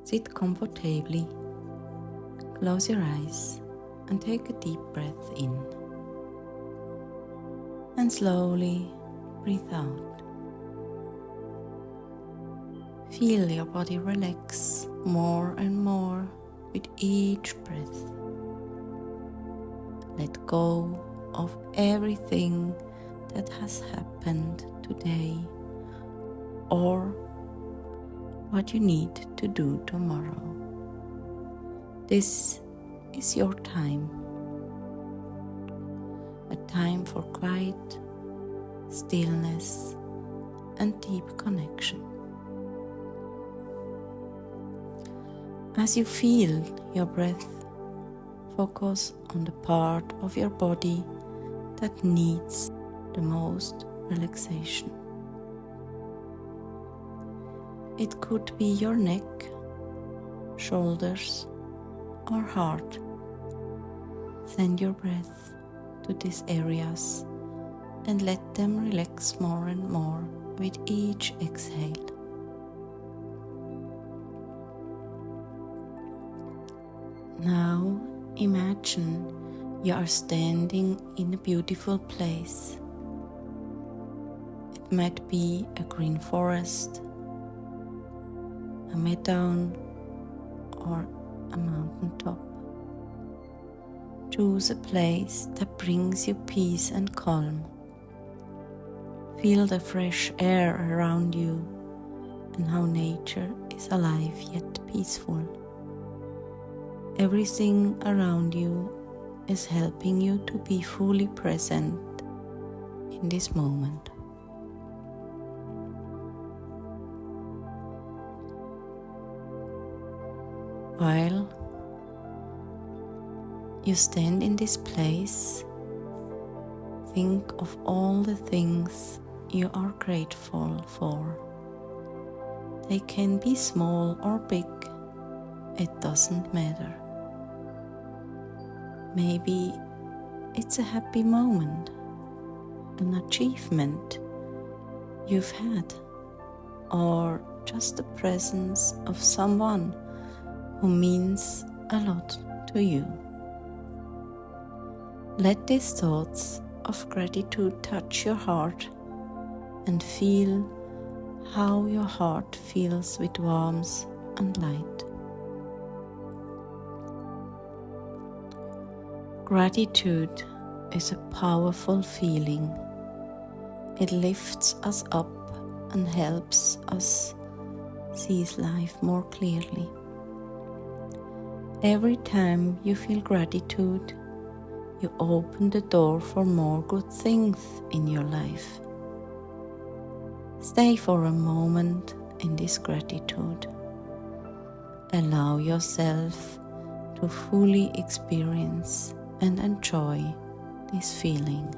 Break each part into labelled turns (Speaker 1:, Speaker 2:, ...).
Speaker 1: Sit comfortably, close your eyes and take a deep breath in. And slowly breathe out. Feel your body relax more and more with each breath. Let go of everything that has happened today or what you need to do tomorrow. This is your time. A time for quiet, stillness, and deep connection. As you feel your breath, focus on the part of your body that needs the most relaxation. It could be your neck, shoulders, or heart. Send your breath to these areas and let them relax more and more with each exhale. Now imagine you are standing in a beautiful place. It might be a green forest, a meadow, or a mountaintop. Choose a place that brings you peace and calm. Feel the fresh air around you and how nature is alive yet peaceful. Everything around you is helping you to be fully present in this moment. While you stand in this place, think of all the things you are grateful for. They can be small or big, it doesn't matter. Maybe it's a happy moment, an achievement you've had, or just the presence of someone who means a lot to you. Let these thoughts of gratitude touch your heart and feel how your heart fills with warmth and light. Gratitude is a powerful feeling. It lifts us up and helps us see life more clearly. Every time you feel gratitude, you open the door for more good things in your life. Stay for a moment in this gratitude. Allow yourself to fully experience and enjoy this feeling.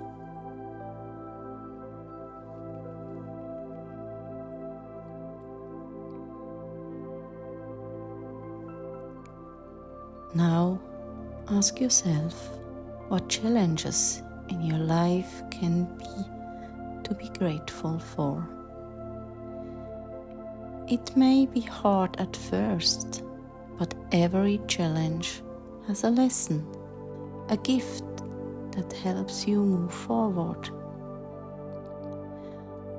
Speaker 1: Now ask yourself what challenges in your life can be to be grateful for. It may be hard at first, but every challenge has a lesson, a gift that helps you move forward.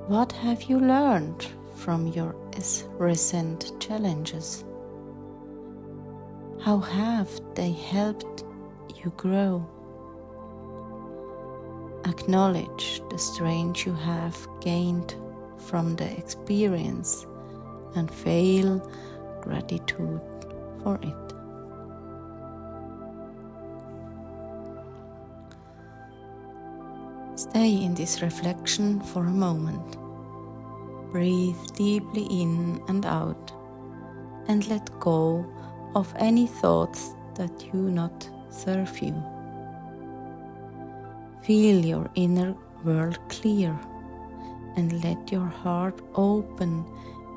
Speaker 1: What have you learned from your recent challenges? How have they helped you grow? Acknowledge the strength you have gained from the experience and feel gratitude for it. Stay in this reflection for a moment. Breathe deeply in and out and let go of any thoughts that do not serve you. Feel your inner world clear and let your heart open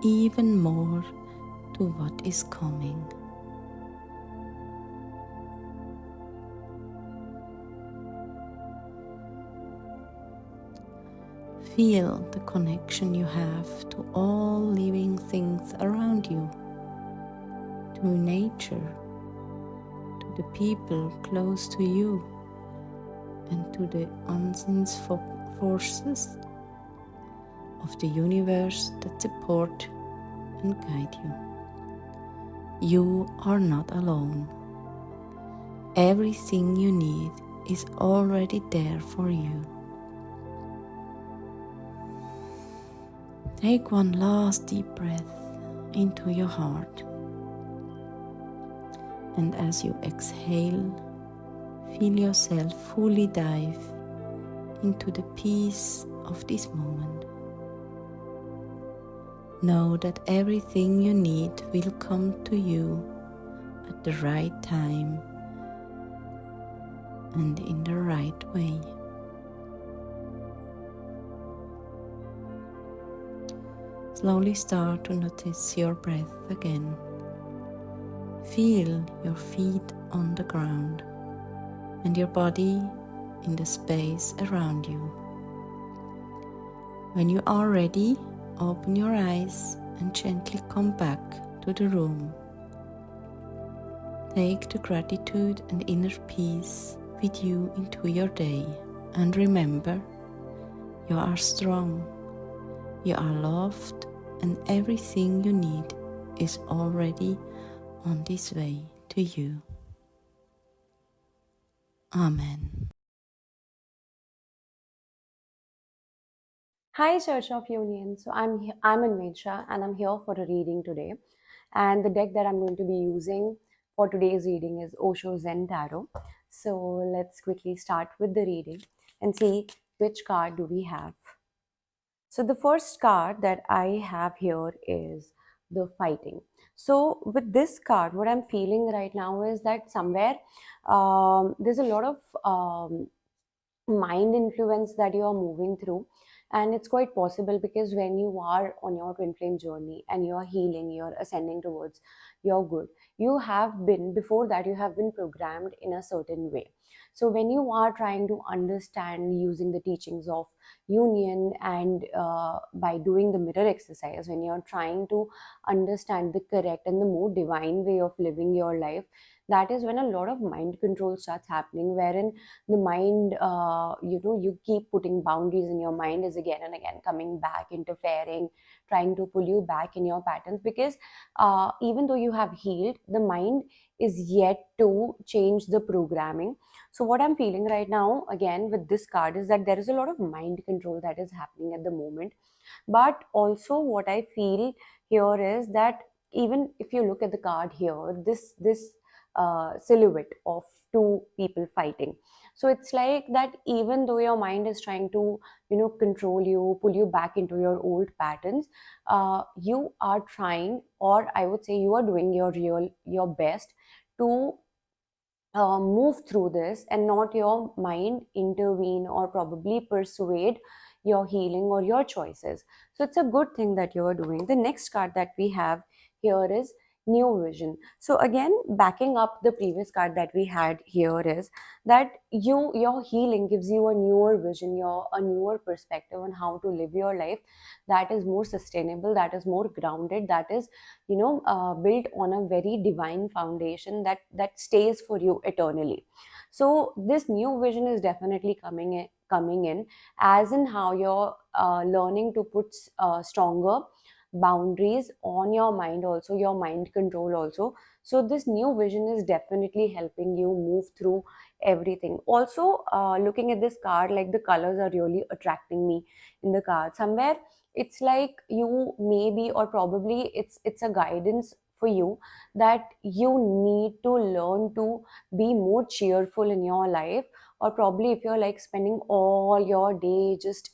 Speaker 1: even more to what is coming. Feel the connection you have to all living things around you. to nature, to the people close to you, and to the unseen forces of the universe that support and guide you. You are not alone. Everything you need is already there for you. Take one last deep breath into your heart, and as you exhale, feel yourself fully dive into the peace of this moment. Know that everything you need will come to you at the right time and in the right way. Slowly start to notice your breath again. Feel your feet on the ground and your body in the space around you. When you are ready, open your eyes and gently come back to the room. Take the gratitude and inner peace with you into your day, and remember, you are strong, you are loved, and everything you need is already on this way to you. Amen.
Speaker 2: Hi, Church of Union. So I'm Anvesha and I'm here for a reading today. And the deck that I'm going to be using for today's reading is Osho Zen Tarot. So let's quickly start with the reading and see which card do we have. So the first card that I have here is the fighting. So with this card, what I'm feeling right now is that somewhere there's a lot of mind influence that you are moving through, and it's quite possible because when you are on your twin flame journey and you're healing, you're ascending towards your good, you have been before that you have been programmed in a certain way. So when you are trying to understand using the teachings of union and by doing the mirror exercise, when you're trying to understand the correct and the more divine way of living your life, that is when a lot of mind control starts happening, wherein the mind, you keep putting boundaries in your mind is again and again coming back, interfering, trying to pull you back in your patterns, because even though you have healed, the mind is yet to change the programming. So what I'm feeling right now again with this card is that there is a lot of mind control that is happening at the moment. But also what I feel here is that even if you look at the card here, this silhouette of two people fighting, so it's like that even though your mind is trying to control you, pull you back into your old patterns, you are trying, or I would say you are doing your best to move through this and not your mind intervene or probably persuade your healing or your choices. So it's a good thing that you are doing. The next card that we have here is new vision. So again, backing up the previous card that we had here is that your healing gives you a newer vision, a newer perspective on how to live your life that is more sustainable, that is more grounded, that is built on a very divine foundation that stays for you eternally. So this new vision is definitely coming in, as in how you're learning to put stronger boundaries on your mind, also your mind control also. So this new vision is definitely helping you move through everything. Also, looking at this card, like the colors are really attracting me in the card. Somewhere it's like you maybe, or probably it's a guidance for you that you need to learn to be more cheerful in your life. Or probably if you're like spending all your day just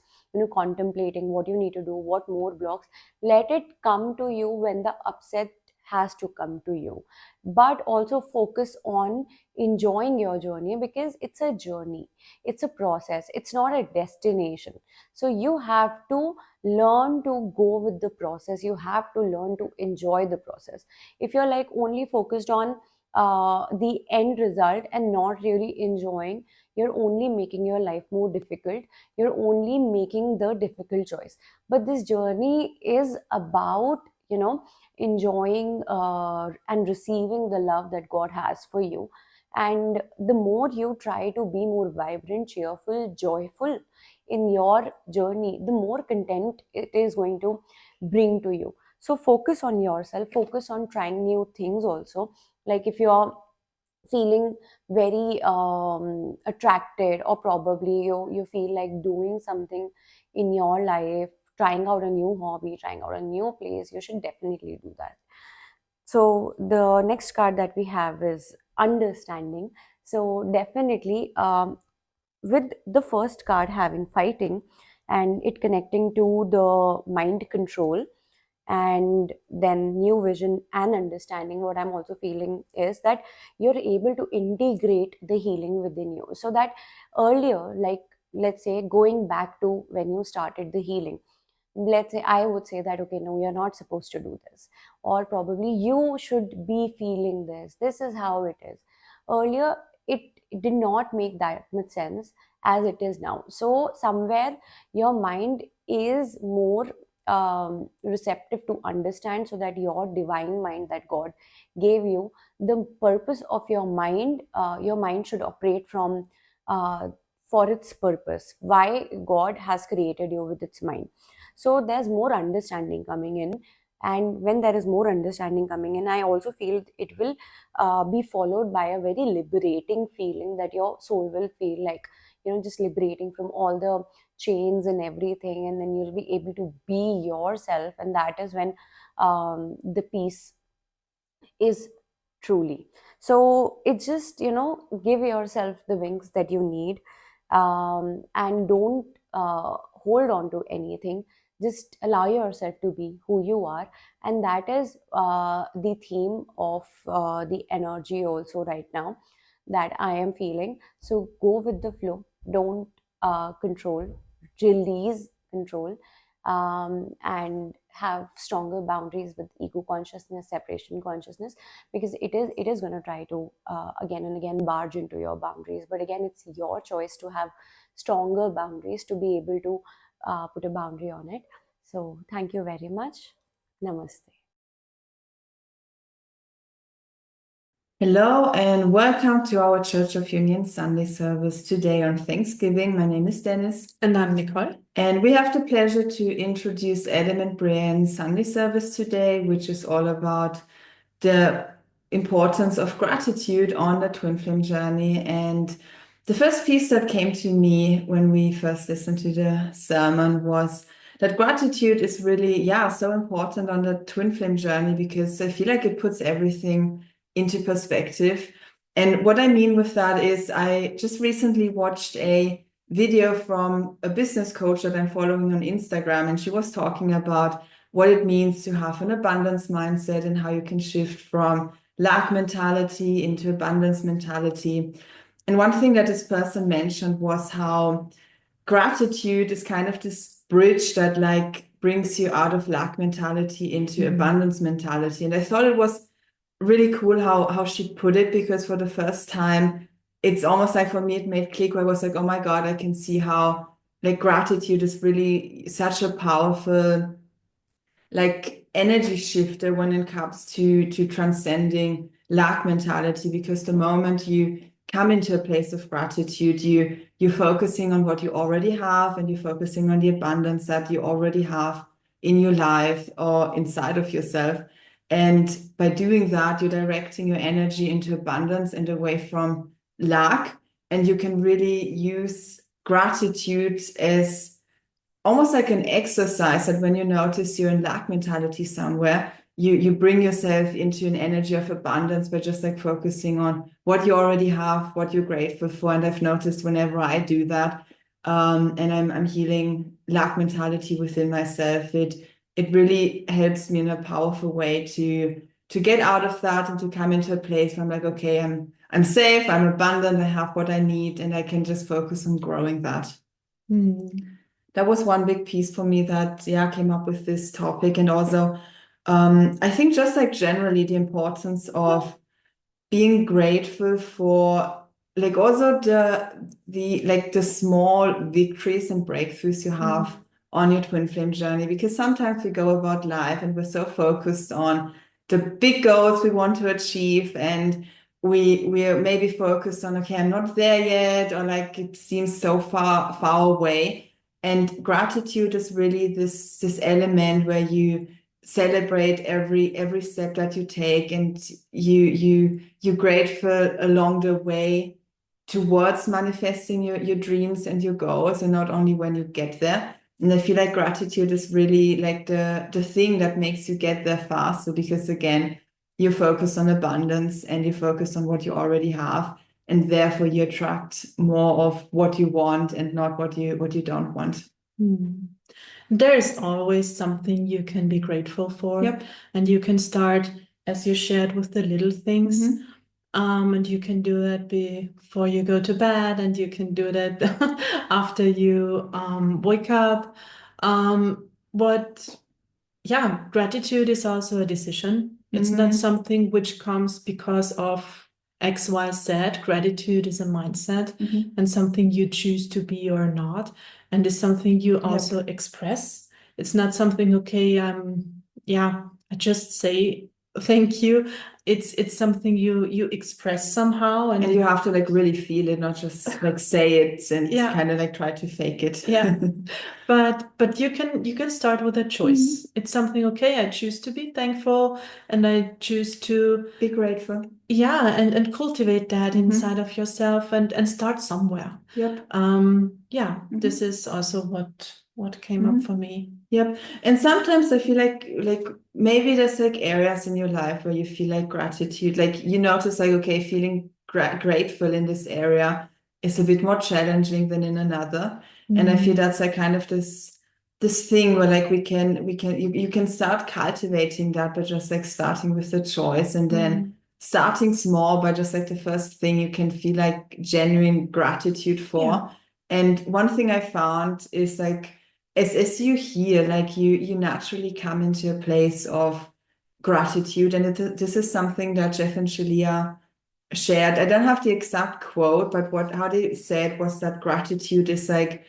Speaker 2: contemplating what you need to do, what more blocks, let it come to you when the upset has to come to you. But also focus on enjoying your journey, because it's a journey, it's a process, it's not a destination. So you have to learn to go with the process, you have to learn to enjoy the process. If you're like only focused on the end result and not really enjoying, you're only making your life more difficult, you're only making the difficult choice. But this journey is about enjoying and receiving the love that God has for you. And the more you try to be more vibrant, cheerful, joyful in your journey, the more content it is going to bring to you. So focus on yourself, focus on trying new things also. Like if you're feeling very attracted, or probably you feel like doing something in your life, trying out a new hobby, trying out a new place, you should definitely do that. So the next card that we have is understanding. So definitely, with the first card having fighting and it connecting to the mind control, and then new vision and understanding, what I'm also feeling is that you're able to integrate the healing within you. So that earlier, like, let's say going back to when you started the healing, let's say I would say that, okay, no, you're not supposed to do this, or probably you should be feeling this is how it is. Earlier it did not make that much sense as it is now. So somewhere your mind is more receptive to understand, so that your divine mind that God gave you, the purpose of your mind should operate from for its purpose, why God has created you with its mind. So there's more understanding coming in. And when there is more understanding coming in, I also feel it will be followed by a very liberating feeling, that your soul will feel like, just liberating from all the chains and everything, and then you'll be able to be yourself, and that is when the peace is truly. So it's just, give yourself the wings that you need, and don't hold on to anything. Just allow yourself to be who you are. And that is the theme of the energy also right now that I am feeling. So go with the flow, don't control, release control, and have stronger boundaries with ego consciousness, separation consciousness, because it is going to try to again and again barge into your boundaries. But again, it's your choice to have stronger boundaries, to be able to put a boundary on it. So thank you very much. Namaste.
Speaker 3: Hello and welcome to our Church of Union Sunday service today on Thanksgiving. My name is Dennis.
Speaker 4: And I'm Nicole.
Speaker 3: And we have the pleasure to introduce Adam and Brianne's Sunday service today, which is all about the importance of gratitude on the twin flame journey. And the first piece that came to me when we first listened to the sermon was that gratitude is really, so important on the twin flame journey, because I feel like it puts everything into perspective. And what I mean with that is I just recently watched a video from a business coach that I'm following on Instagram, and she was talking about what it means to have an abundance mindset and how you can shift from lack mentality into abundance mentality. And one thing that this person mentioned was how gratitude is kind of this bridge that like brings you out of lack mentality into abundance mentality. And I thought it was really cool how she put it, because for the first time, it's almost like for me, it made click, where I was like, oh my God, I can see how like gratitude is really such a powerful like energy shifter when it comes to transcending lack mentality. Because the moment you come into a place of gratitude, you're focusing on what you already have, and you're focusing on the abundance that you already have in your life or inside of yourself. And by doing that, you're directing your energy into abundance and away from lack. And you can really use gratitude as almost like an exercise, that when you notice you're in lack mentality somewhere, you bring yourself into an energy of abundance by just like focusing on what you already have, what you're grateful for. And I've noticed whenever I do that, and I'm healing lack mentality within myself, it really helps me in a powerful way to get out of that and to come into a place where I'm like, okay, I'm safe, I'm abundant, I have what I need, and I can just focus on growing that. That was one big piece for me that came up with this topic. And also I think just like generally the importance of being grateful for like also the like the small victories and breakthroughs you have on your twin flame journey, because sometimes we go about life and we're so focused on the big goals we want to achieve, and we're maybe focused on, okay, I'm not there yet, or like it seems so far away. And gratitude is really this element where you celebrate every step that you take, and you're grateful along the way towards manifesting your dreams and your goals, and not only when you get there. And I feel like gratitude is really like the thing that makes you get there faster, because again, you focus on abundance and you focus on what you already have, and therefore you attract more of what you want and not what you don't want.
Speaker 4: There is always something you can be grateful for.
Speaker 3: Yep.
Speaker 4: And you can start, as you shared, with the little things. And you can do that before you go to bed, and you can do that after you wake up. Gratitude is also a decision. It's not something which comes because of X, Y, Z. Gratitude is a mindset and something you choose to be or not, and is something you also express. It's not something, okay, I just say thank you. It's something you express somehow,
Speaker 3: and you have to like really feel it, not just like say it and kind of like try to fake it.
Speaker 4: But you can start with a choice. It's something, okay, I choose to be thankful, and I choose to
Speaker 3: be grateful.
Speaker 4: And cultivate that inside of yourself, and start somewhere. This is also what came up for me.
Speaker 3: And sometimes I feel like maybe there's like areas in your life where you feel like gratitude, like you notice like, okay, feeling grateful in this area is a bit more challenging than in another. And I feel that's like kind of this thing where like you can start cultivating that by just like starting with the choice, and then starting small by just like the first thing you can feel like genuine gratitude for. And one thing I found is like, as you heal, like you naturally come into a place of gratitude. And this is something that Jeff and Shaleia shared. I don't have the exact quote, but how they said was that gratitude is like,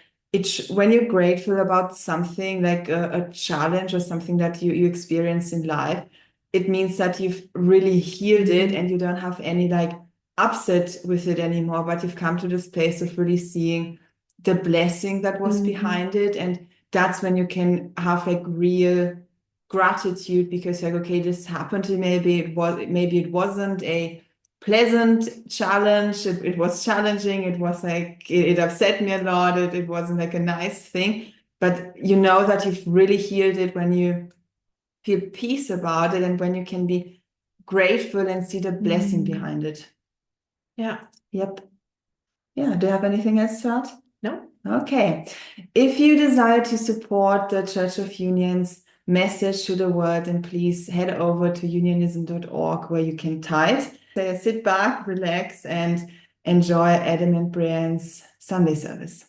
Speaker 3: when you're grateful about something like a challenge or something that you experienced in life, it means that you've really healed it and you don't have any like upset with it anymore, but you've come to this place of really seeing the blessing that was behind it. And that's when you can have like real gratitude, because like, okay, this happened to me. Maybe it wasn't a pleasant challenge. It was challenging. It was like, it upset me a lot. It wasn't like a nice thing, but you know that you've really healed it when you feel peace about it, and when you can be grateful and see the blessing behind it. Yep. Yeah. Do you have anything else to add?
Speaker 4: No.
Speaker 3: Okay. If you desire to support the Church of Union's message to the world, then please head over to unionism.org, where you can tithe. So sit back, relax, and enjoy Adam and Brian's Sunday service.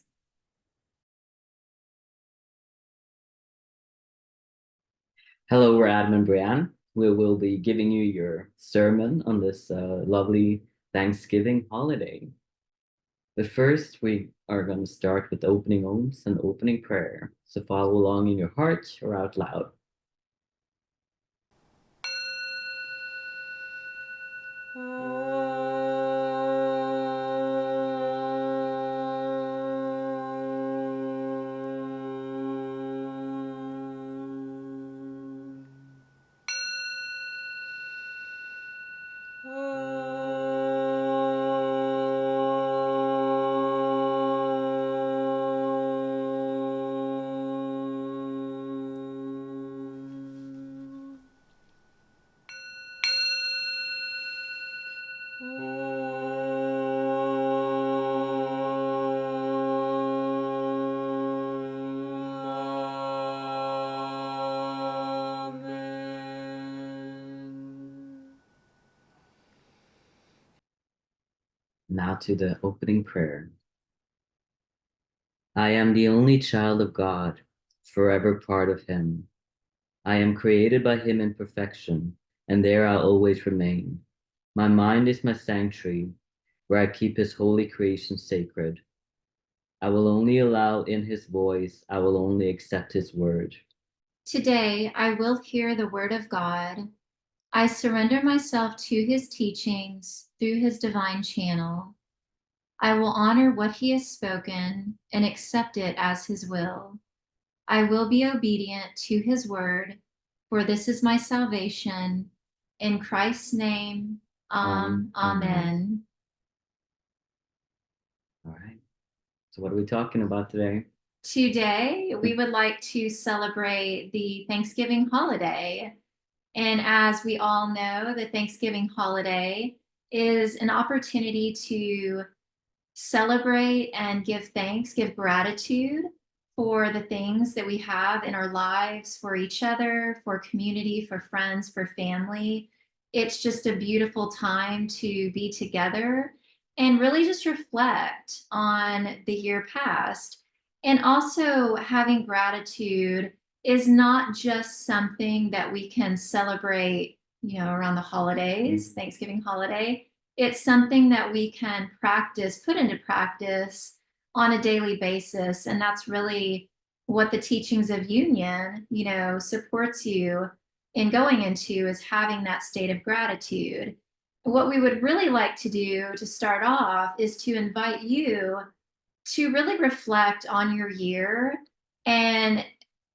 Speaker 5: Hello, we're Adam and Brianne. We will be giving you your sermon on this lovely Thanksgiving holiday. But first, we are going to start with opening ohms and opening prayer. So follow along in your heart or out loud. Now to the opening prayer. I am the only child of God, forever part of Him. I am created by Him in perfection, and there I'll always remain. My mind is my sanctuary, where I keep His holy creation sacred. I will only allow in his voice. I will only accept his word.
Speaker 6: Today, I will hear the word of God. I surrender myself to his teachings through his divine channel. I will honor what he has spoken and accept it as his will. I will be obedient to his word, for this is my salvation. In Christ's name, Amen.
Speaker 5: All right. So what are we talking about today?
Speaker 6: Today, we would like to celebrate the Thanksgiving holiday. And as we all know, the Thanksgiving holiday is an opportunity to celebrate and give thanks, give gratitude for the things that we have in our lives, for each other, for community, for friends, for family. It's just a beautiful time to be together and really just reflect on the year past. And also having gratitude is not just something that we can celebrate, around the holidays, Thanksgiving holiday. It's something that we can practice, put into practice on a daily basis. And that's really what the teachings of union, supports you in going into, is having that state of gratitude. What we would really like to do to start off is to invite you to really reflect on your year and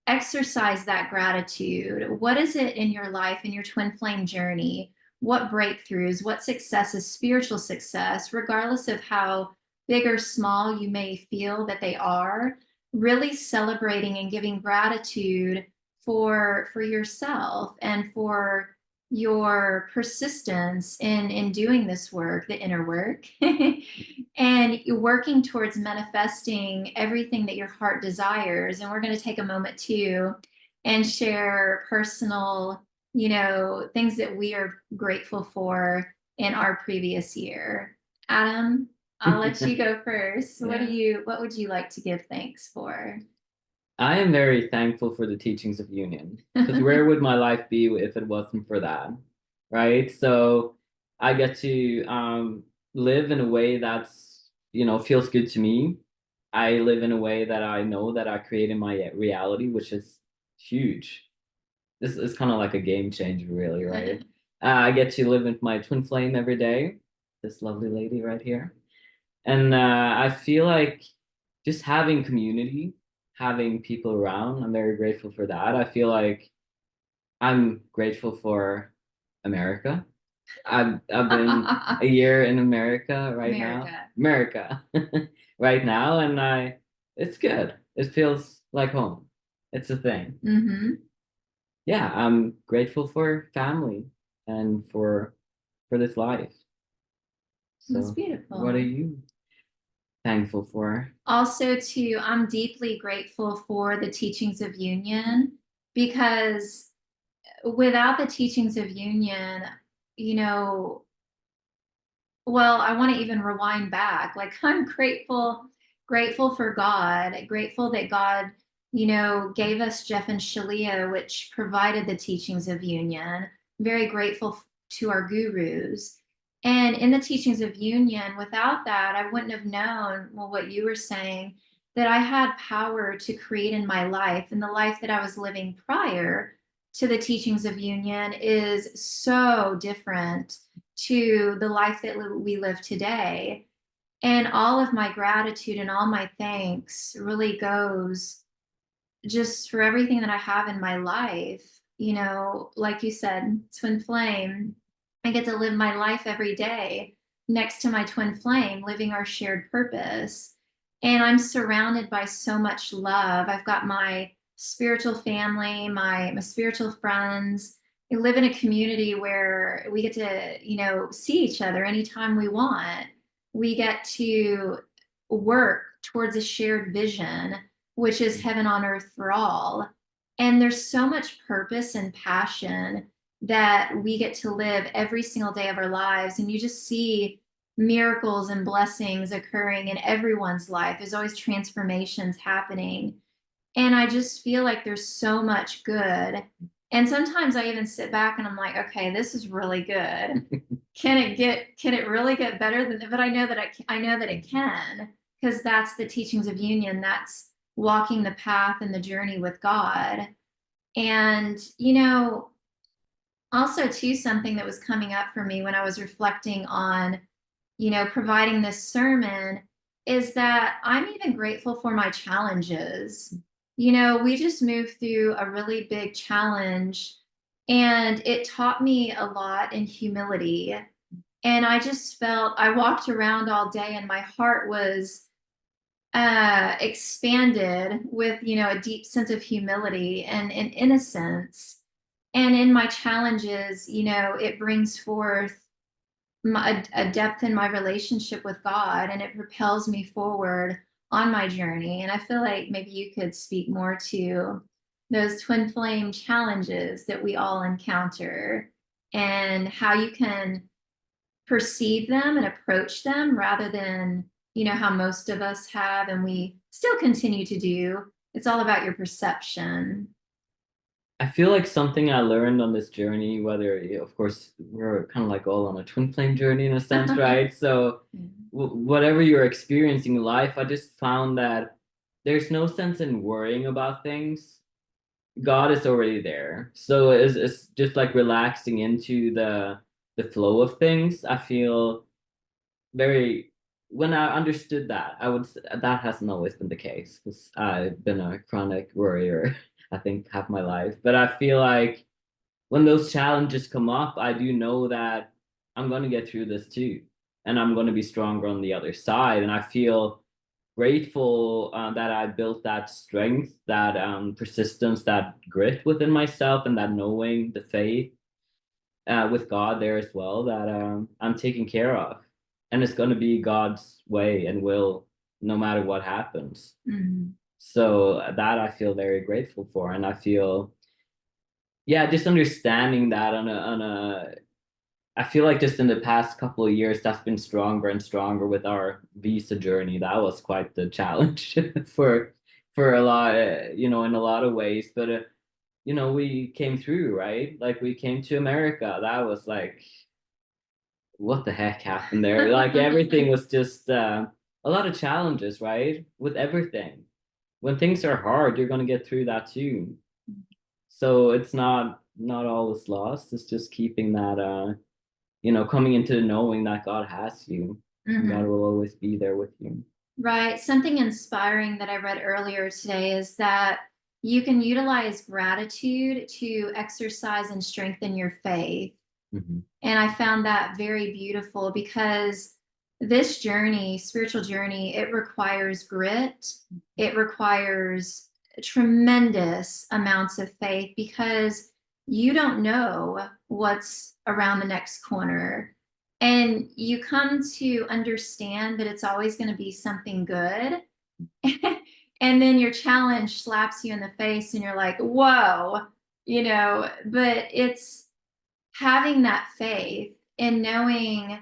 Speaker 6: exercise that gratitude. What is it in your life, in your twin flame journey? What breakthroughs, what successes, spiritual success, regardless of how big or small you may feel that they are, really celebrating and giving gratitude for yourself and for your persistence in doing this work, the inner work, and you're working towards manifesting everything that your heart desires. And we're going to take a moment too and share personal, things that we are grateful for in our previous year. Adam, I'll let you go first.
Speaker 5: Yeah.
Speaker 6: What would you like to give thanks for?
Speaker 5: I am very thankful for the teachings of union, because where would my life be if it wasn't for that, right? So I get to live in a way that's, feels good to me. I live in a way that I know that I create in my reality, which is huge. This is kind of like a game changer, really, right? I get to live with my twin flame every day, this lovely lady right here. And I feel like just having community, having people around, I'm very grateful for that. I feel like I'm grateful for America. I've been a year in America now. America right now, and it's good. It feels like home. It's a thing.
Speaker 6: Mm-hmm.
Speaker 5: Yeah, I'm grateful for family and for this life.
Speaker 6: That's
Speaker 5: So
Speaker 6: beautiful.
Speaker 5: what are you thankful for?
Speaker 6: Also, too, I'm deeply grateful for the teachings of union, because without the teachings of union, well, I want to even rewind back. Like, I'm grateful for God, grateful that God, gave us Jeff and Shaleia, which provided the teachings of union. Very grateful to our gurus. And in the teachings of union, without that, I wouldn't have known, well, what you were saying, that I had power to create in my life. And the life that I was living prior to the teachings of union is so different to the life that we live today. And all of my gratitude and all my thanks really goes just for everything that I have in my life. Like you said, twin flame, I get to live my life every day next to my twin flame, living our shared purpose. And I'm surrounded by so much love. I've got my spiritual family, my spiritual friends. We live in a community where we get to, see each other anytime we want. We get to work towards a shared vision, which is heaven on earth for all. And there's so much purpose and passion that we get to live every single day of our lives. And you just see miracles and blessings occurring in everyone's life. There's always transformations happening. And I just feel like there's so much good. And sometimes I even sit back and I'm like, okay, this is really good. Can it really get better than that? But I know that it can, because that's the teachings of union. That's walking the path and the journey with God. And, also too, something that was coming up for me when I was reflecting on, providing this sermon is that I'm even grateful for my challenges. We just moved through a really big challenge, and it taught me a lot in humility. And I just felt, I walked around all day and my heart was expanded with, a deep sense of humility and innocence. And in my challenges, it brings forth a depth in my relationship with God, and it propels me forward on my journey. And I feel like maybe you could speak more to those twin flame challenges that we all encounter and how you can perceive them and approach them rather than, how most of us have and we still continue to do. It's all about your perception.
Speaker 5: I feel like something I learned on this journey, whether, of course, we're kind of like all on a twin flame journey in a sense, right? So whatever you're experiencing in life, I just found that there's no sense in worrying about things. God is already there. So it's just like relaxing into the flow of things. I feel very, when I understood that, that hasn't always been the case because I've been a chronic worrier, I think, half my life. But I feel like when those challenges come up, I do know that I'm going to get through this too. And I'm going to be stronger on the other side. And I feel grateful that I built that strength, that persistence, that grit within myself, and that knowing, the faith with God there as well, that I'm taken care of. And it's going to be God's way and will, no matter what happens.
Speaker 6: Mm-hmm.
Speaker 5: So that I feel very grateful for. And I feel, yeah, just understanding that I feel like just in the past couple of years, that's been stronger and stronger with our visa journey. That was quite the challenge for a lot, in a lot of ways. But we came through, right? Like we came to America. That was like, what the heck happened there? Like everything was just a lot of challenges, right? With everything. When things are hard, you're gonna get through that too. So it's not always lost. It's just keeping that coming into knowing that God has you.
Speaker 6: Mm-hmm.
Speaker 5: God will always be there with you.
Speaker 6: Right. Something inspiring that I read earlier today is that you can utilize gratitude to exercise and strengthen your faith.
Speaker 5: Mm-hmm.
Speaker 6: And I found that very beautiful because this journey, spiritual journey, it requires grit. It requires tremendous amounts of faith because you don't know what's around the next corner. And you come to understand that it's always going to be something good. And then your challenge slaps you in the face and you're like, whoa, but it's having that faith and knowing,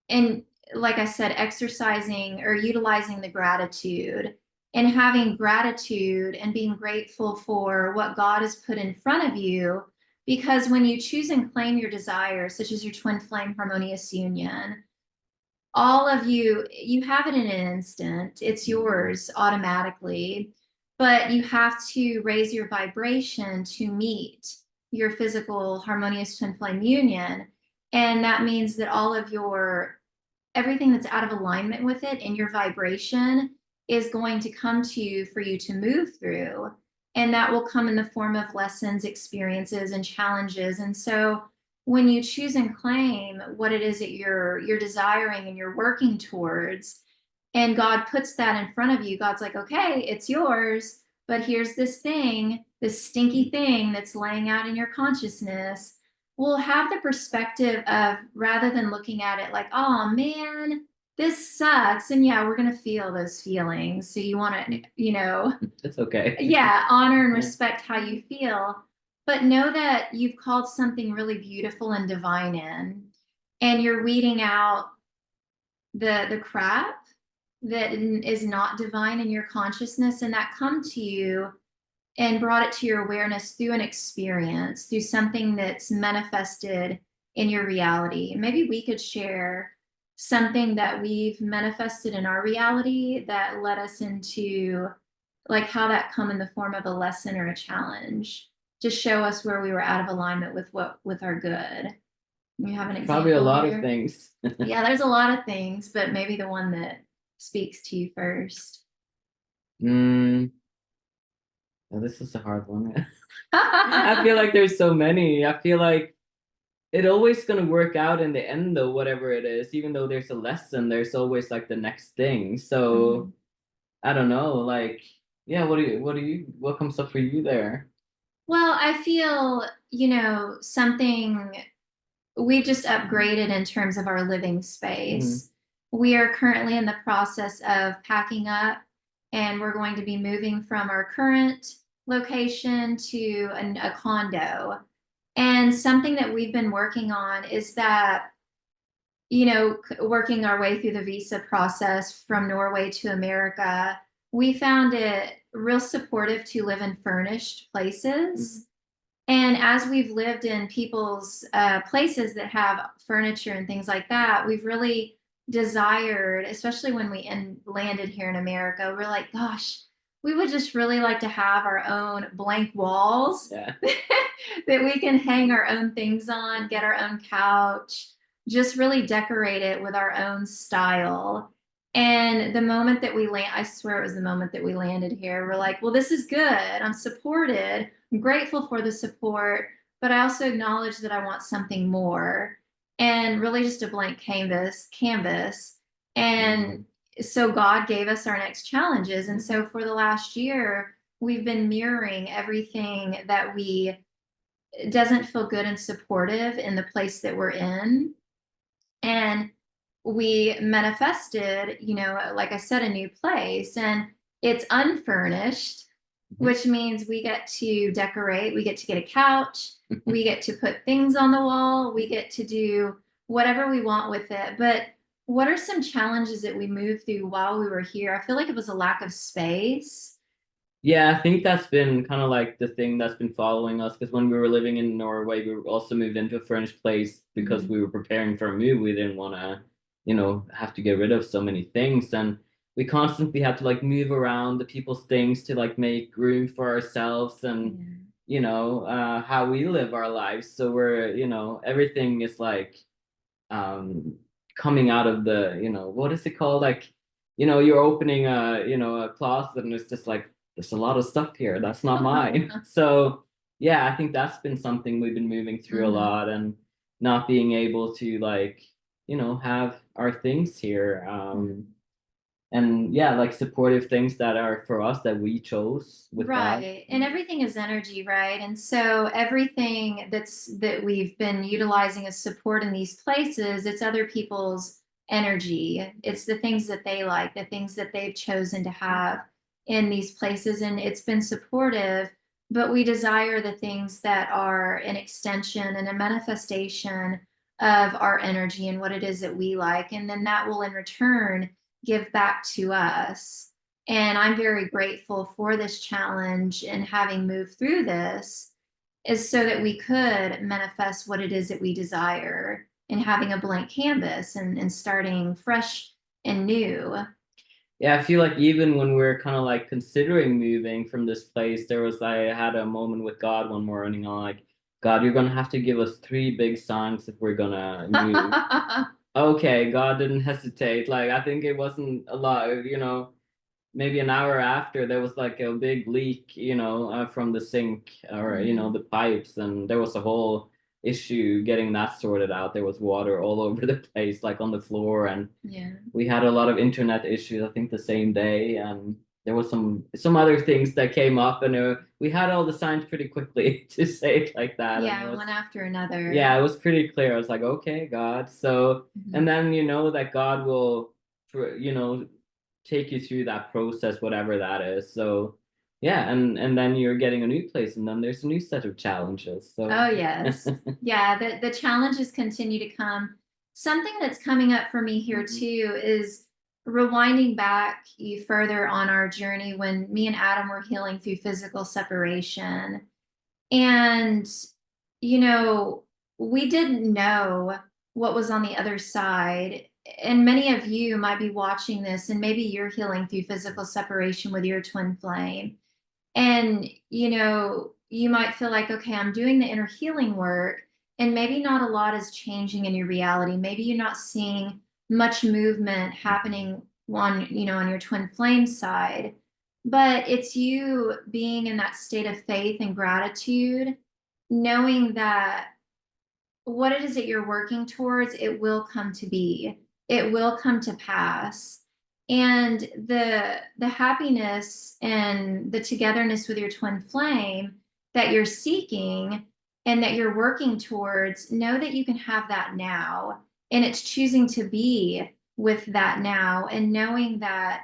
Speaker 6: and like I said, exercising or utilizing the gratitude and having gratitude and being grateful for what God has put in front of you. Because when you choose and claim your desires, such as your twin flame harmonious union, all of you have it in an instant. It's yours automatically, but you have to raise your vibration to meet your physical harmonious twin flame union. And that means that all of everything that's out of alignment with it in your vibration is going to come to you for you to move through. And that will come in the form of lessons, experiences, and challenges. And so when you choose and claim what it is that you're desiring and you're working towards, and God puts that in front of you, God's like, okay, it's yours, but here's this thing, this stinky thing that's laying out in your consciousness. We'll have the perspective of, rather than looking at it like, oh man, this sucks. And yeah, we're going to feel those feelings. So you want to,
Speaker 5: it's okay.
Speaker 6: Yeah, honor and respect how you feel, but know that you've called something really beautiful and divine in, and you're weeding out the crap that is not divine in your consciousness, and that come to you and brought it to your awareness through an experience, through something that's manifested in your reality. Maybe we could share something that we've manifested in our reality that led us into like how that come in the form of a lesson or a challenge to show us where we were out of alignment with our good. You have an example?
Speaker 5: Probably a lot
Speaker 6: here?
Speaker 5: of things.
Speaker 6: Yeah, there's a lot of things, but maybe the one that speaks to you first.
Speaker 5: Well, this is a hard one. I feel like there's so many. I feel like it's always gonna work out in the end though, whatever it is. Even though there's a lesson, there's always like the next thing. So I don't know, like, yeah, what comes up for you there?
Speaker 6: Well, I feel, something we've just upgraded in terms of our living space. We are currently in the process of packing up, and we're going to be moving from our current location to a condo. And something that we've been working on is that, working our way through the visa process from Norway to America, we found it real supportive to live in furnished places. And as we've lived in people's places that have furniture and things like that, we've really desired, especially when we landed here in America, we're like, gosh, we would just really like to have our own blank walls that we can hang our own things on, get our own couch, just really decorate it with our own style. And the moment that we land, I swear it was the moment that we landed here, we're like, well, this is good. I'm supported. I'm grateful for the support, but I also acknowledge that I want something more, and really just a blank canvas. And so God gave us our next challenges. And so for the last year, we've been mirroring everything that doesn't feel good and supportive in the place that we're in. And we manifested, like I said, a new place, and it's unfurnished, which means we get to decorate, we get to get a couch, we get to put things on the wall, we get to do whatever we want with it. But what are some challenges that we moved through while we were here? I feel like it was a lack of space.
Speaker 5: Yeah, I think that's been kind of like the thing that's been following us, because when we were living in Norway, we also moved into a furnished place because we were preparing for a move. We didn't want to, have to get rid of so many things. And we constantly had to like move around the people's things to like make room for ourselves and, how we live our lives. So we're, everything is like coming out of the, what is it called? Like, you're opening a closet and it's just like, there's a lot of stuff here. That's not mine. So yeah, I think that's been something we've been moving through a lot, and not being able to like, have our things here. And yeah, like supportive things that are for us that we chose with God.
Speaker 6: Right. And everything is energy, right? And so everything that we've been utilizing as support in these places, it's other people's energy. It's the things that they like, the things that they've chosen to have in these places. And it's been supportive, but we desire the things that are an extension and a manifestation of our energy and what it is that we like. And then that will in return give back to us. And I'm very grateful for this challenge, and having moved through this is so that we could manifest what it is that we desire, and having a blank canvas and starting fresh and new.
Speaker 5: Yeah, I feel like even when we're kind of like considering moving from this place, I had a moment with God one morning. I'm like, God, you're gonna have to give us 3 big signs if we're gonna move. Okay, God didn't hesitate. Like, I think it wasn't a lot, maybe an hour after, there was like a big leak, from the sink, or, the pipes, and there was a whole issue getting that sorted out. There was water all over the place, like on the floor, and we had a lot of internet issues, I think the same day, and there was some other things that came up, and we had all the signs pretty quickly, to say it like that.
Speaker 6: Yeah, one after another.
Speaker 5: Yeah, it was pretty clear. I was like, okay, God. So, and then that God will, take you through that process, whatever that is. So, yeah, and then you're getting a new place, and then there's a new set of challenges. So.
Speaker 6: Oh yes, yeah. The challenges continue to come. Something that's coming up for me here too is rewinding back you further on our journey when me and Adam were healing through physical separation. And, we didn't know what was on the other side. and many of you might be watching this, and maybe you're healing through physical separation with your twin flame. And, you know, you might feel like, okay, I'm doing the inner healing work, and maybe not a lot is changing in your reality. Maybe you're not seeing much movement happening on, you know, on your twin flame side. But it's you being in that state of faith and gratitude, knowing that what it is that you're working towards, it will come to be. It will come to pass. And the happiness and the togetherness with your twin flame that you're seeking and that you're working towards, know that you can have that now. And it's choosing to be with that now, and knowing that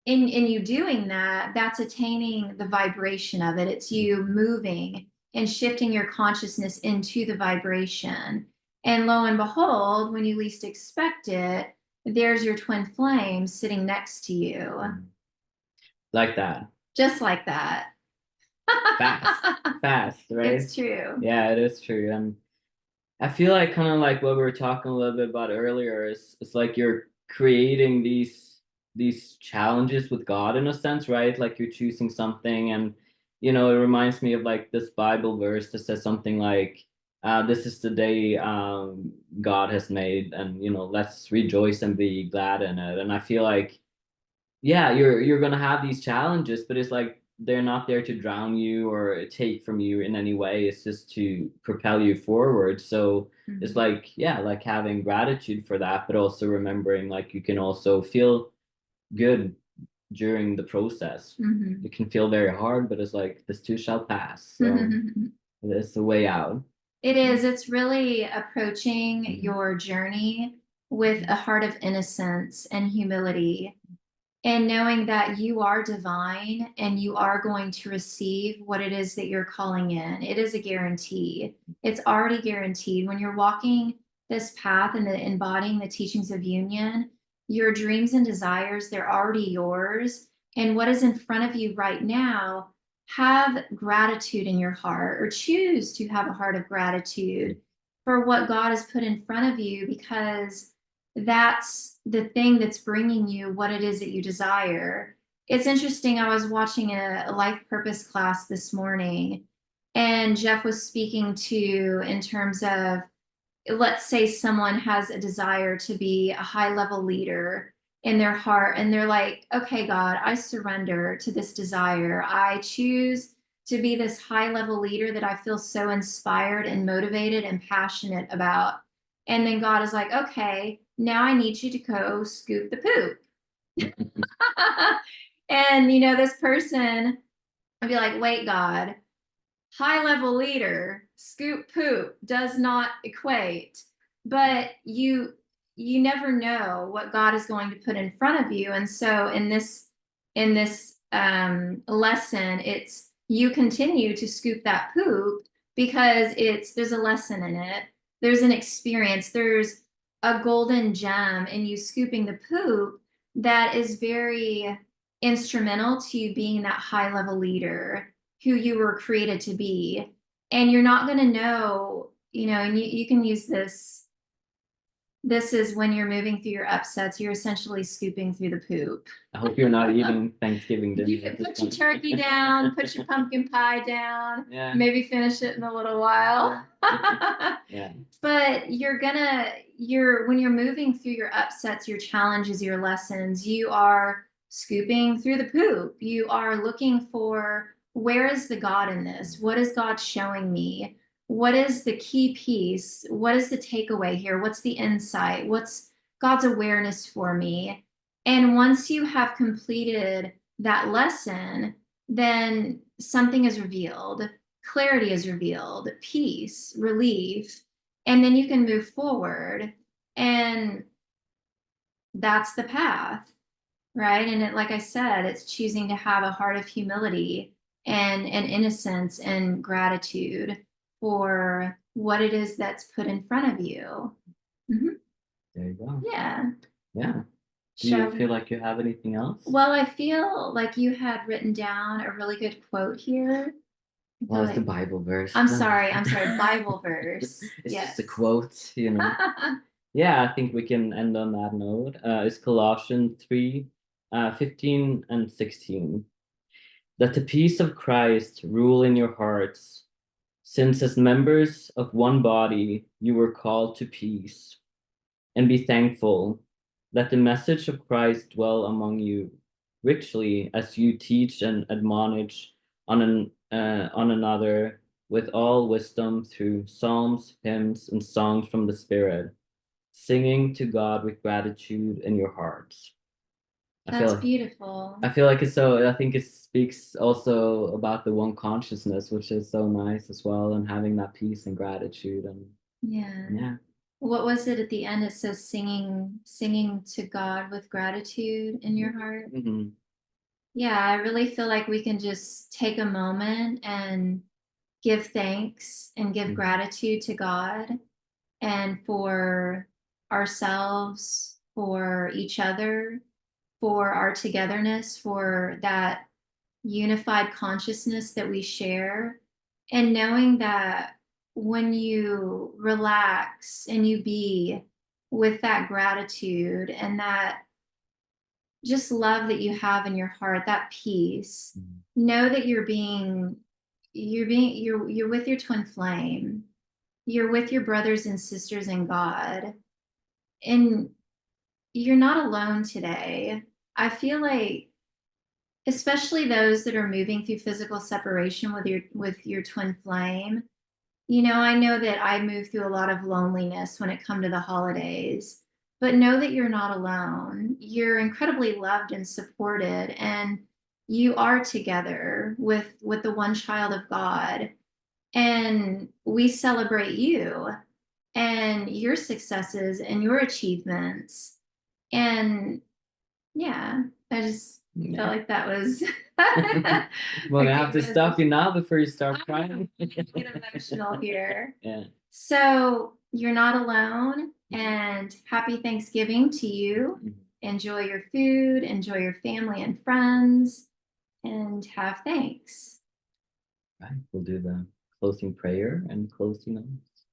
Speaker 6: in you doing that, that's attaining the vibration of it. It's you moving and shifting your consciousness into the vibration. And lo and behold, when you least expect it, there's your twin flame sitting next to you.
Speaker 5: Like that.
Speaker 6: Just like that.
Speaker 5: Fast, right?
Speaker 6: It's true.
Speaker 5: Yeah, it is true. And I feel like kind of like what we were talking a little bit about earlier is it's like you're creating these challenges with God in a sense, right? Like you're choosing something, and you know, it reminds me of like this Bible verse that says something like, this is the day God has made, and you know, let's rejoice and be glad in it. And I feel like, yeah, you're gonna have these challenges, but it's like they're not there to drown you or take from you in any way. It's just to propel you forward. So it's like, yeah, like having gratitude for that, but also remembering like you can also feel good during the process. It can feel very hard, but it's like this too shall pass. So it's the way out.
Speaker 6: It is. It's really approaching your journey with a heart of innocence and humility, and knowing that you are divine and you are going to receive what it is that you're calling in. It is a guarantee. It's already guaranteed. When you're walking this path and embodying the teachings of union, your dreams and desires, they're already yours. And what is in front of you right now, have gratitude in your heart, or choose to have a heart of gratitude for what God has put in front of you, because that's the thing that's bringing you what it is that you desire. It's interesting. I was watching a life purpose class this morning, and Jeff was speaking to, in terms of, let's say someone has a desire to be a high level leader in their heart, and they're like, okay, God, I surrender to this desire. I choose to be this high level leader that I feel so inspired and motivated and passionate about. And then God is like, okay, now I need you to go scoop the poop. And, you know, this person would be like, wait, God, high level leader, scoop poop does not equate. But you never know what God is going to put in front of you. And so in this lesson, it's you continue to scoop that poop, because there's a lesson in it. There's an experience. There's a golden gem in you scooping the poop that is very instrumental to you being that high level leader who you were created to be. And you're not going to know, you know, and you can use this. This is when you're moving through your upsets, you're essentially scooping through the poop.
Speaker 5: I hope you're not eating Thanksgiving dinner.
Speaker 6: You can put your turkey down, put your pumpkin pie down,
Speaker 5: yeah.
Speaker 6: Maybe finish it in a little while.
Speaker 5: Yeah.
Speaker 6: But when you're moving through your upsets, your challenges, your lessons, you are scooping through the poop. You are looking for, where is the God in this? What is God showing me? What is the key piece? What is the takeaway here? What's the insight? What's God's awareness for me? And once you have completed that lesson, then something is revealed, clarity is revealed, peace, relief, and then you can move forward. And that's the path, right? And it, like I said, it's choosing to have a heart of humility and innocence and gratitude for what it is that's put in front of you.
Speaker 5: There you go.
Speaker 6: Yeah.
Speaker 5: Yeah. Do you feel like you have anything else?
Speaker 6: Well, I feel like you had written down a really good quote here.
Speaker 5: Well, it's the Bible verse.
Speaker 6: I'm sorry, Bible verse.
Speaker 5: It's
Speaker 6: yes.
Speaker 5: just a quote, you know. yeah, I think we can end on that note. Is Colossians 3, 15 and 16. Let the peace of Christ rule in your hearts, since as members of one body you were called to peace, and be thankful. Let the message of Christ dwell among you richly as you teach and admonish on another with all wisdom through psalms, hymns, and songs from the Spirit, singing to God with gratitude in your hearts.
Speaker 6: That's beautiful.
Speaker 5: I feel like it's so, I think it speaks also about the one consciousness, which is so nice as well, and having that peace and gratitude. And
Speaker 6: yeah. What was it at the end? It says singing to God with gratitude in your heart.
Speaker 5: Mm-hmm.
Speaker 6: Yeah, I really feel like we can just take a moment and give thanks and give gratitude to God and for ourselves, for each other, for our togetherness, for that unified consciousness that we share, and knowing that when you relax and you be with that gratitude and that just love that you have in your heart, that peace, know that you're with your twin flame, you're with your brothers and sisters in God, and you're not alone today. I feel like, especially those that are moving through physical separation with your twin flame, I know that I move through a lot of loneliness when it comes to the holidays, but know that you're not alone. You're incredibly loved and supported, and you are together with the one child of God. And we celebrate you and your successes and your achievements. And yeah, I just felt like that was
Speaker 5: Well, I have to stop you now before you start crying.
Speaker 6: Get emotional here.
Speaker 5: Yeah.
Speaker 6: So you're not alone, and happy Thanksgiving to you. Enjoy your food, enjoy your family and friends, and have thanks.
Speaker 5: Right, we'll do the closing prayer and closing notes.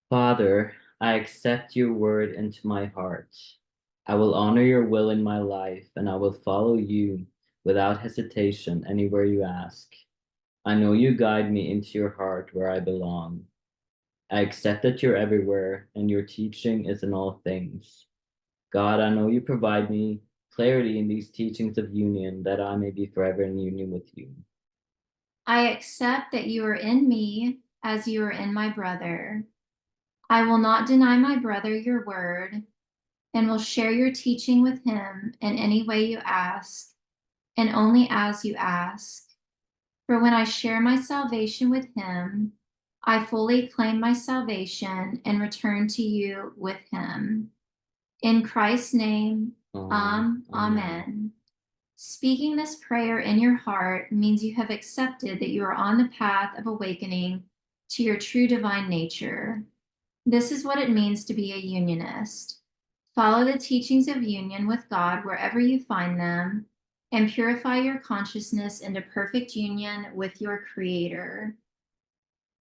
Speaker 5: Father, I accept your word into my heart. I will honor your will in my life, and I will follow you without hesitation anywhere you ask. I know you guide me into your heart where I belong. I accept that you're everywhere, and your teaching is in all things. God, I know you provide me clarity in these teachings of union, that I may be forever in union with you.
Speaker 6: I accept that you are in me as you are in my brother. I will not deny my brother your word, and will share your teaching with him in any way you ask, and only as you ask. For when I share my salvation with him, I fully claim my salvation and return to you with him. In Christ's name, Amen. Speaking this prayer in your heart means you have accepted that you are on the path of awakening to your true divine nature. This is what it means to be a unionist. Follow the teachings of union with God wherever you find them, and purify your consciousness into perfect union with your Creator.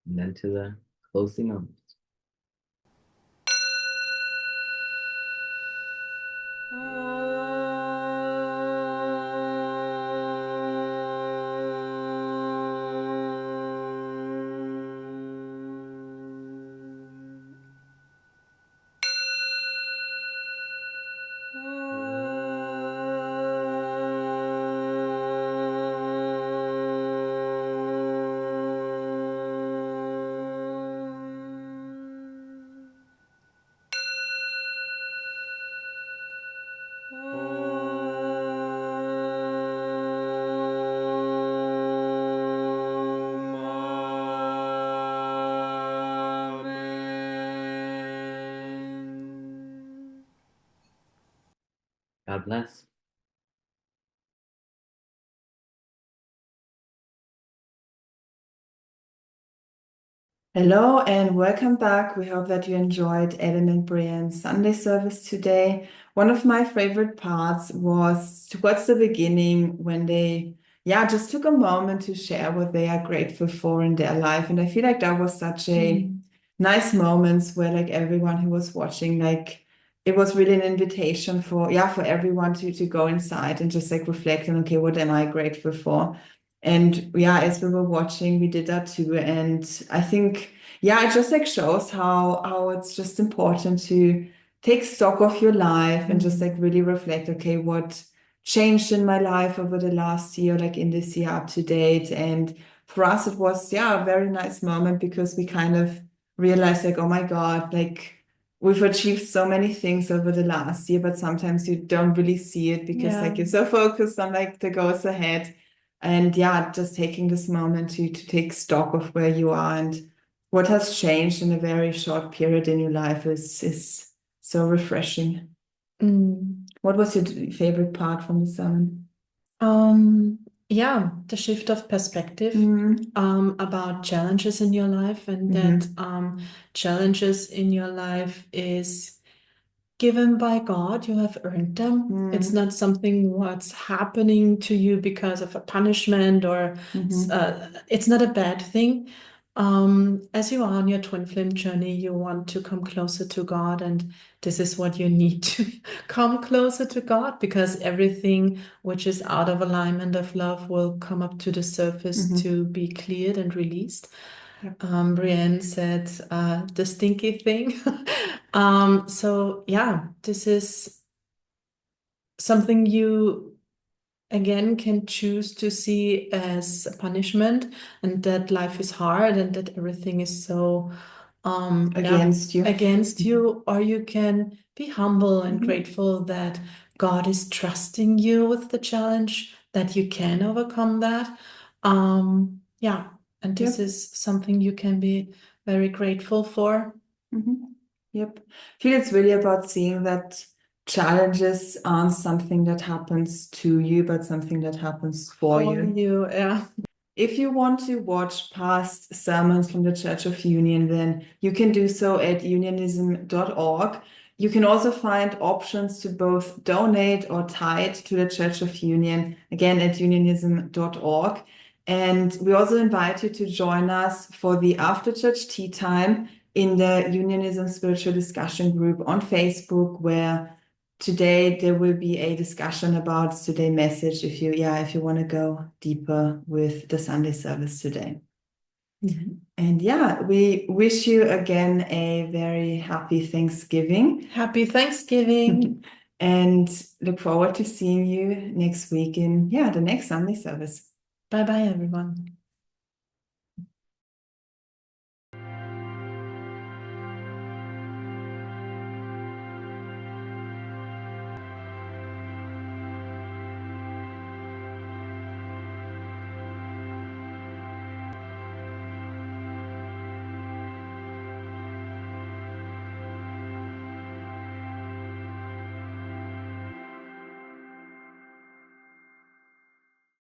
Speaker 5: And then to the closing notes. God bless.
Speaker 3: Hello and welcome back. We hope that you enjoyed Adam and Brian's Sunday service today. One of my favorite parts was towards the beginning when they, just took a moment to share what they are grateful for in their life. And I feel like that was such a nice moments where like everyone who was watching, like it was really an invitation for everyone to go inside and just like reflect on, okay, what am I grateful for? And as we were watching, we did that too. And I think, it just like shows how it's just important to take stock of your life and just like really reflect, okay, what changed in my life over the last year, like in this year up to date. And for us, it was, a very nice moment because we kind of realized like, oh my God, like we've achieved so many things over the last year, but sometimes you don't really see it because like you're so focused on like the goals ahead. And just taking this moment to take stock of where you are and what has changed in a very short period in your life is so refreshing. What was your favorite part from the sermon?
Speaker 4: The shift of perspective about challenges in your life, and that challenges in your life is given by God. You have earned them. It's not something what's happening to you because of a punishment or it's not a bad thing. As you are on your twin flame journey, you want to come closer to God, and this is what you need to come closer to God, because everything which is out of alignment of love will come up to the surface to be cleared and released. Brienne said the stinky thing. This is something you again can choose to see as a punishment, and that life is hard and that everything is so
Speaker 3: against
Speaker 4: you, or you can be humble and grateful that God is trusting you with the challenge, that you can overcome that. And this is something you can be very grateful for.
Speaker 3: Yep. I feel it's really about seeing that challenges aren't something that happens to you, but something that happens for you. If you want to watch past sermons from the Church of Union, then you can do so at unionism.org. You can also find options to both donate or tithe to the Church of Union, again at unionism.org. And we also invite you to join us for the after church tea time in the Unionism Spiritual Discussion Group on Facebook, where today there will be a discussion about today's message if you want to go deeper with the Sunday service today. And we wish you again a very happy Thanksgiving.
Speaker 4: Happy Thanksgiving.
Speaker 3: And look forward to seeing you next week in the next Sunday service.
Speaker 4: Bye-bye, everyone.